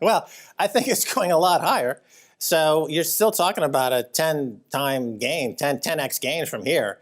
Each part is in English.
Well, I think it's going a lot higher. So you're still talking about a 10-time gain, 10x gain from here.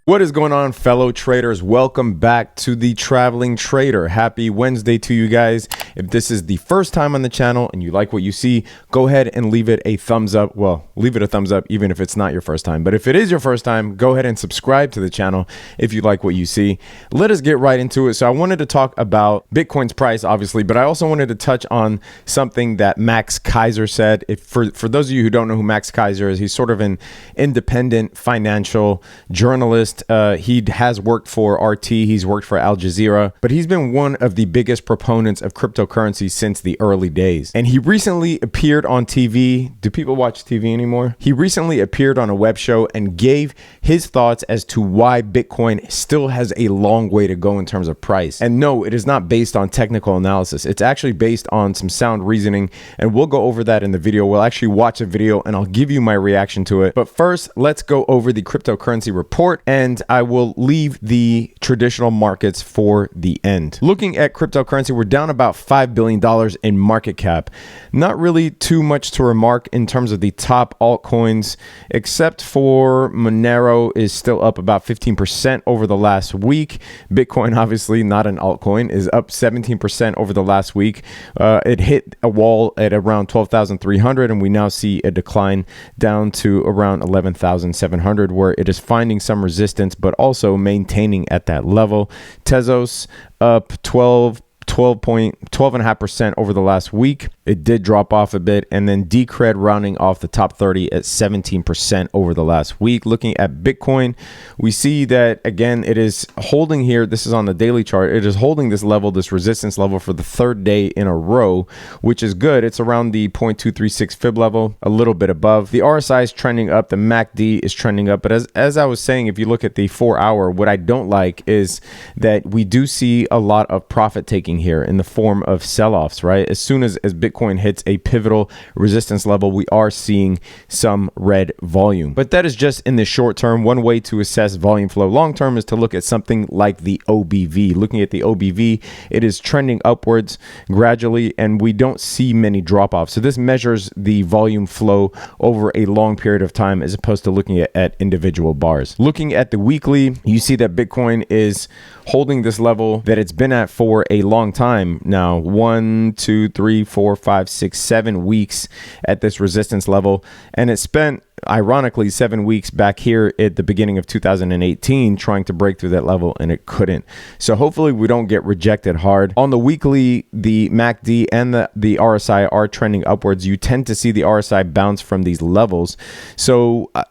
What is going on, fellow traders? Welcome back to the Traveling Trader. Happy Wednesday to you guys. If this is the first time on the channel and you like what you see, go ahead and leave it a thumbs up. Well, leave it a thumbs up even if it's not your first time. But if it is your first time, go ahead and subscribe to the channel if you like what you see. Let us get right into it. So I wanted to talk about Bitcoin's price, obviously, but I also wanted to touch on something that Max Keiser said. For those of you who don't know who Max Keiser is, he's sort of an independent financial journalist. He has worked for RT, he's worked for Al Jazeera, but he's been one of the biggest proponents of cryptocurrency since the early days. And he recently appeared on TV. Do people watch TV anymore? He recently appeared on a web show and gave his thoughts as to why Bitcoin still has a long way to go in terms of price. And no, it is not based on technical analysis. It's actually based on some sound reasoning, and we'll go over that in the video. We'll actually watch a video and I'll give you my reaction to it. But first, let's go over the cryptocurrency report, and I will leave the traditional markets for the end. Looking at cryptocurrency, we're down about $5 billion in market cap. Not really too much to remark in terms of the top altcoins, except for Monero is still up about 15% over the last week. Bitcoin, obviously not an altcoin, is up 17% over the last week. It hit a wall at around 12,300, and we now see a decline down to around 11,700, where it is finding some resistance, but also maintaining at that level. Tezos up 12.5% over the last week. It did drop off a bit, and then Decred rounding off the top 30 at 17% over the last week. Looking at Bitcoin, we see that again it is holding here. This is on the daily chart. It is holding this level, this resistance level, for the third day in a row, which is good. It's around the 0.236 fib level, a little bit above. The RSI is trending up, the MACD is trending up, but as I was saying, if you look at the 4-hour, what I don't like is that we do see a lot of profit taking here in the form of sell-offs, right? As soon as Bitcoin hits a pivotal resistance level, we are seeing some red volume. But that is just in the short term. One way to assess volume flow long term is to look at something like the OBV. Looking at the OBV, it is trending upwards gradually, and we don't see many drop-offs. So this measures the volume flow over a long period of time as opposed to looking at individual bars. Looking at the weekly, you see that Bitcoin is holding this level that it's been at for a long time now. 1, 2, 3, 4, 5, 6, 7 weeks at this resistance level, and it spent ironically 7 weeks back here at the beginning of 2018 trying to break through that level, and it couldn't. So hopefully we don't get rejected hard. On the weekly, the MACD and the RSI are trending upwards. You tend to see the RSI bounce from these levels. So I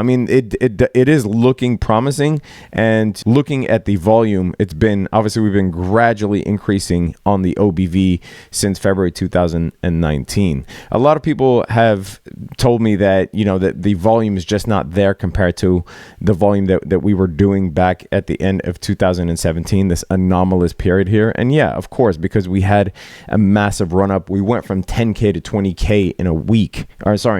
mean it is looking promising, and looking at the volume, it's been obviously we've been gradually increasing on the OBV since February 2019. A lot of people have told me that that the volume is just not there compared to the volume that we were doing back at the end of 2017, this anomalous period here. And yeah, of course, because we had a massive run up. We went from 10K to 20K in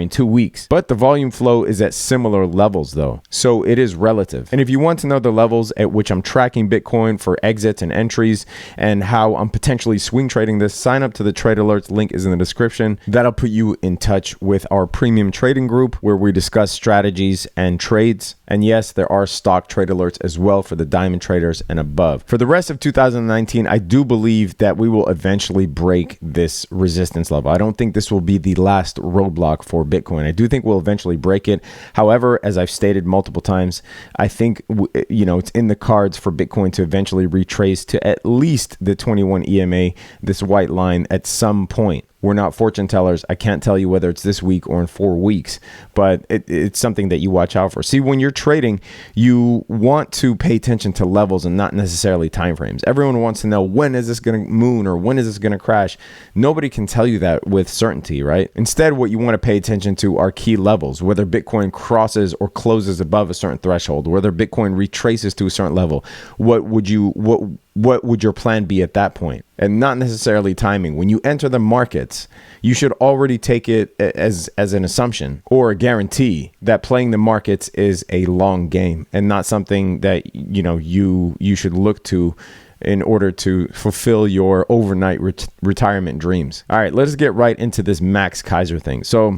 in 2 weeks. But the volume flow is at similar levels though. So it is relative. And if you want to know the levels at which I'm tracking Bitcoin for exits and entries and how I'm potentially swing trading this, sign up to the Trade Alerts. Link is in the description. That'll put you in touch with our premium trading group, where we discuss strategies and trades. And yes, there are stock trade alerts as well for the diamond traders and above. For the rest of 2019, I do believe that we will eventually break this resistance level. I don't think this will be the last roadblock for Bitcoin. I do think we'll eventually break it. However, as I've stated multiple times, I think it's in the cards for Bitcoin to eventually retrace to at least the 21 EMA, this white line, at some point. We're not fortune tellers. I can't tell you whether it's this week or in 4 weeks, but it's something that you watch out for. See, when you're trading, you want to pay attention to levels and not necessarily timeframes. Everyone wants to know, when is this going to moon or when is this going to crash? Nobody can tell you that with certainty, right? Instead, what you want to pay attention to are key levels, whether Bitcoin crosses or closes above a certain threshold, whether Bitcoin retraces to a certain level. What what would your plan be at that point? And not necessarily timing. When you enter the markets, you should already take it as an assumption or a guarantee that playing the markets is a long game and not something that you should look to in order to fulfill your overnight retirement dreams. All right, let's get right into this Max Keiser thing. So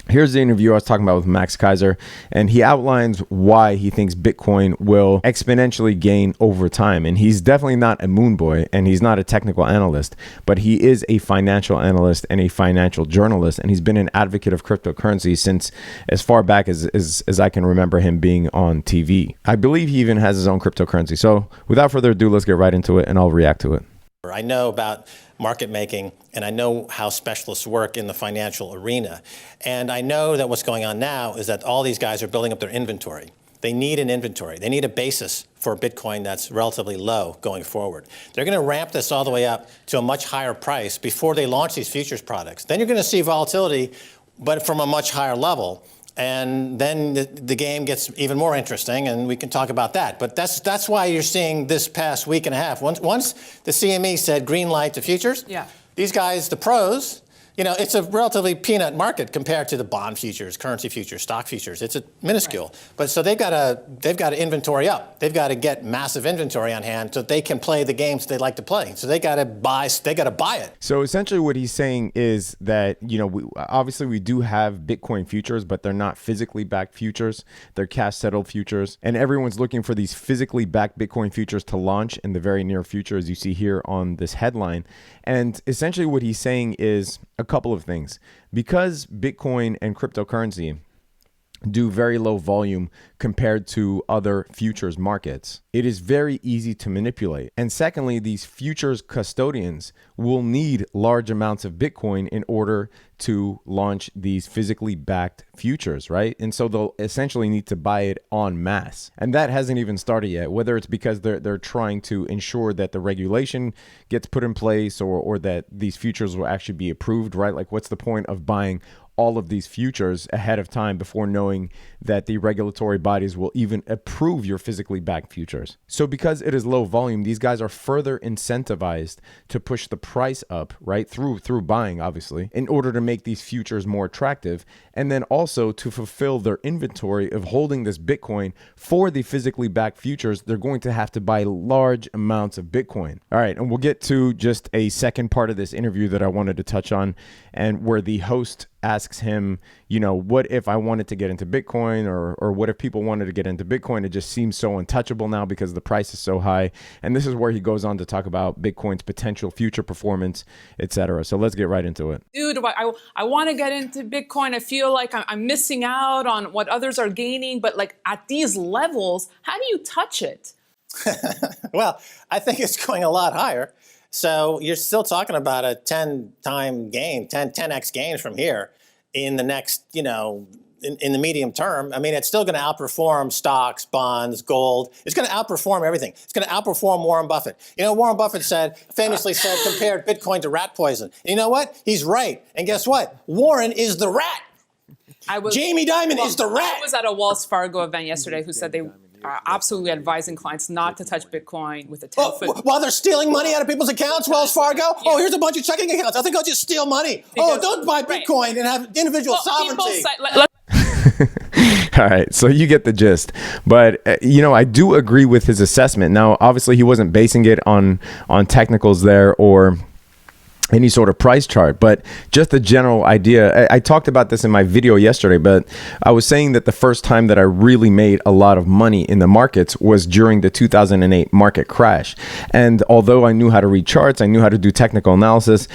here's the interview I was talking about with Max Keiser, and he outlines why he thinks Bitcoin will exponentially gain over time. And he's definitely not a moon boy, and he's not a technical analyst, but he is a financial analyst and a financial journalist, and he's been an advocate of cryptocurrency since as far back as I can remember him being on TV. I believe he even has his own cryptocurrency. So without further ado, let's get right into it, and I'll react to it. I know about market making, and I know how specialists work in the financial arena. And I know that what's going on now is that all these guys are building up their inventory. They need an inventory. They need a basis for Bitcoin that's relatively low going forward. They're going to ramp this all the way up to a much higher price before they launch these futures products. Then you're going to see volatility, but from a much higher level. And then the game gets even more interesting, and we can talk about that. But that's why you're seeing this past week and a half. Once the CME said green light to futures, these guys, the pros, it's a relatively peanut market compared to the bond futures, currency futures, stock futures. It's a minuscule. Right. But so they've got to inventory up. They've got to get massive inventory on hand so they can play the games they like to play. So they got to buy it. So essentially what he's saying is that, obviously we do have Bitcoin futures, but they're not physically backed futures. They're cash settled futures. And everyone's looking for these physically backed Bitcoin futures to launch in the very near future, as you see here on this headline. And essentially what he's saying is a couple of things. Because Bitcoin and cryptocurrency do very low volume compared to other futures markets, it is very easy to manipulate. And secondly, these futures custodians will need large amounts of Bitcoin in order to launch these physically backed futures, right? And so they'll essentially need to buy it en masse. And that hasn't even started yet, whether it's because they're trying to ensure that the regulation gets put in place or that these futures will actually be approved, right? Like, what's the point of buying all of these futures ahead of time before knowing that the regulatory bodies will even approve your physically backed futures? So because it is low volume, these guys are further incentivized to push the price up, right? Through buying, obviously, in order to make these futures more attractive. And then also to fulfill their inventory of holding this Bitcoin for the physically backed futures, they're going to have to buy large amounts of Bitcoin. All right. And we'll get to just a second part of this interview that I wanted to touch on, and where the host asks him, what if I wanted to get into Bitcoin, or what if people wanted to get into Bitcoin? It just seems so untouchable now because the price is so high. And this is where he goes on to talk about Bitcoin's potential future performance, etc. So let's get right into it. Dude, I want to get into Bitcoin. I feel like I'm missing out on what others are gaining, but like at these levels, how do you touch it? Well, I think it's going a lot higher. So you're still talking about a 10-time gain, 10x gains from here in the next, in the medium term. I mean, it's still going to outperform stocks, bonds, gold. It's going to outperform everything. It's going to outperform Warren Buffett. Warren Buffett famously said, compared Bitcoin to rat poison. And you know what? He's right. And guess what? Warren is the rat. Jamie Dimon is the rat. I was at a Wells Fargo event yesterday who said they are absolutely advising clients not to touch Bitcoin with a 10-foot. While they're stealing money out of people's accounts, Wells Fargo? Yeah. Oh, here's a bunch of checking accounts. I think I'll just steal money. Don't buy Bitcoin and have individual sovereignty. All right, so you get the gist. But, I do agree with his assessment. Now, obviously, he wasn't basing it on technicals there or any sort of price chart, but just a general idea. I talked about this in my video yesterday, but I was saying that the first time that I really made a lot of money in the markets was during the 2008 market crash. And although I knew how to read charts, I knew how to do technical analysis,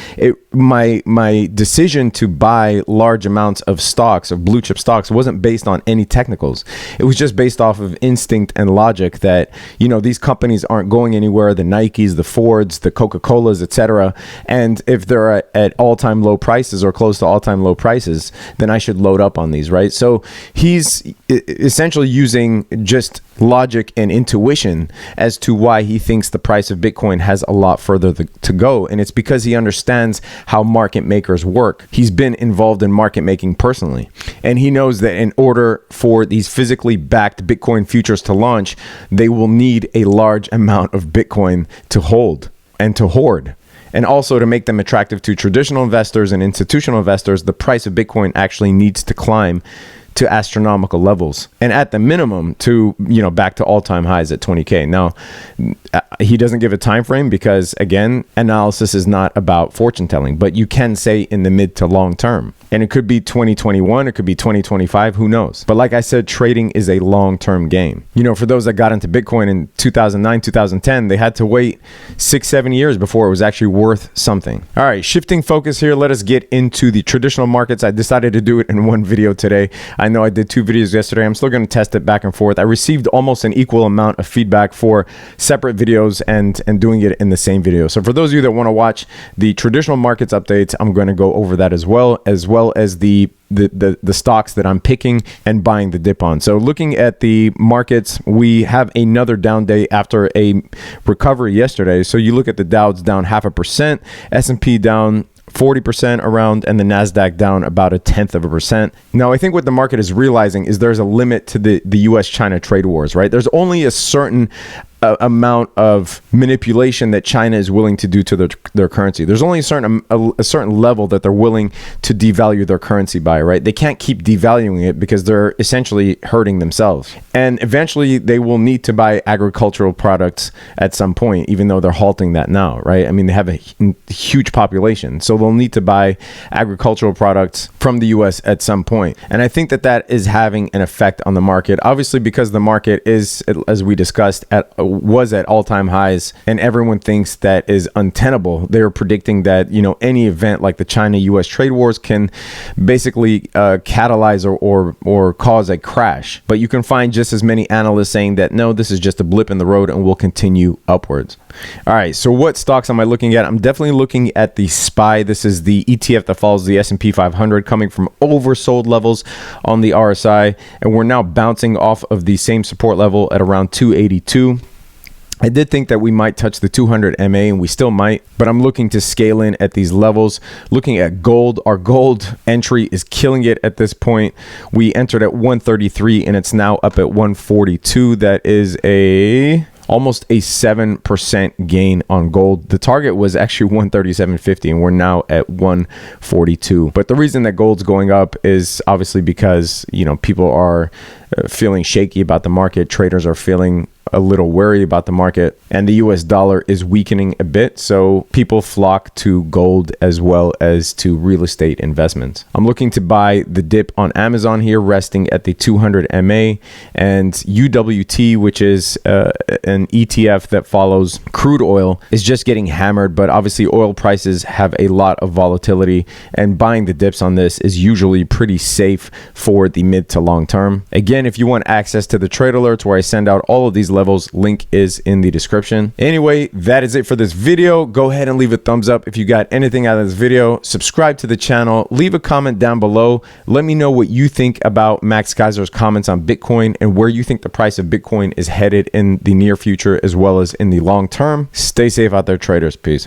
my decision to buy large amounts of stocks, of blue chip stocks, wasn't based on any technicals. It was just based off of instinct and logic that, these companies aren't going anywhere, the Nikes, the Fords, the Coca-Colas, etc. And if they're at all-time low prices or close to all-time low prices, then I should load up on these, right? So he's essentially using just logic and intuition as to why he thinks the price of Bitcoin has a lot further to go. And it's because he understands how market makers work. He's been involved in market making personally. And he knows that in order for these physically backed Bitcoin futures to launch, they will need a large amount of Bitcoin to hold and to hoard. And also to make them attractive to traditional investors and institutional investors, the price of Bitcoin actually needs to climb to astronomical levels, and at the minimum to, back to all-time highs at 20K. Now, he doesn't give a time frame because, again, analysis is not about fortune telling, but you can say in the mid to long term. And it could be 2021, it could be 2025, who knows? But like I said, trading is a long-term game. For those that got into Bitcoin in 2009, 2010, they had to wait 6-7 years before it was actually worth something. All right, shifting focus here, let us get into the traditional markets. I decided to do it in one video today. I know I did 2 videos yesterday. I'm still going to test it back and forth. I received almost an equal amount of feedback for separate videos and doing it in the same video. So for those of you that want to watch the traditional markets updates, I'm going to go over that as well as the stocks that I'm picking and buying the dip on. So looking at the markets, we have another down day after a recovery yesterday. So you look at the Dow's down 0.5%, S&P down 40% around, and the NASDAQ down about 0.1%. Now, I think what the market is realizing is there's a limit to the US-China trade wars, right? There's only a certain amount of manipulation that China is willing to do to their currency. There's only a certain level that they're willing to devalue their currency by, right? They can't keep devaluing it because they're essentially hurting themselves. And eventually they will need to buy agricultural products at some point, even though they're halting that now, right? I mean, they have a huge population, so they'll need to buy agricultural products from the US at some point. And I think that is having an effect on the market, obviously, because the market is, as we discussed, was at all-time highs, and everyone thinks that is untenable. They're predicting that any event like the China-US trade wars can basically catalyze or cause a crash. But you can find just as many analysts saying that no, this is just a blip in the road and will continue upwards. All right, so what stocks am I looking at? I'm definitely looking at the SPY. This is the ETF that follows the S&P 500, coming from oversold levels on the RSI, and we're now bouncing off of the same support level at around 282. I did think that we might touch the 200 MA, and we still might, but I'm looking to scale in at these levels. Looking at gold, our gold entry is killing it at this point. We entered at 133 and it's now up at 142. That is almost a 7% gain on gold. The target was actually 137.50 and we're now at 142. But the reason that gold's going up is obviously because, people are feeling shaky about the market. Traders are feeling a little wary about the market, and the US dollar is weakening a bit, so people flock to gold as well as to real estate investments. I'm looking to buy the dip on Amazon here, resting at the 200 MA, and UWT, which is an ETF that follows crude oil, is just getting hammered, but obviously oil prices have a lot of volatility, and buying the dips on this is usually pretty safe for the mid to long term. Again, if you want access to the trade alerts where I send out all of these levels, link is in the description. Anyway, that is it for this video. Go ahead and leave a thumbs up if you got anything out of this video. Subscribe to the channel. Leave a comment down below. Let me know what you think about Max Keiser's comments on Bitcoin and where you think the price of Bitcoin is headed in the near future as well as in the long term. Stay safe out there, traders. Peace.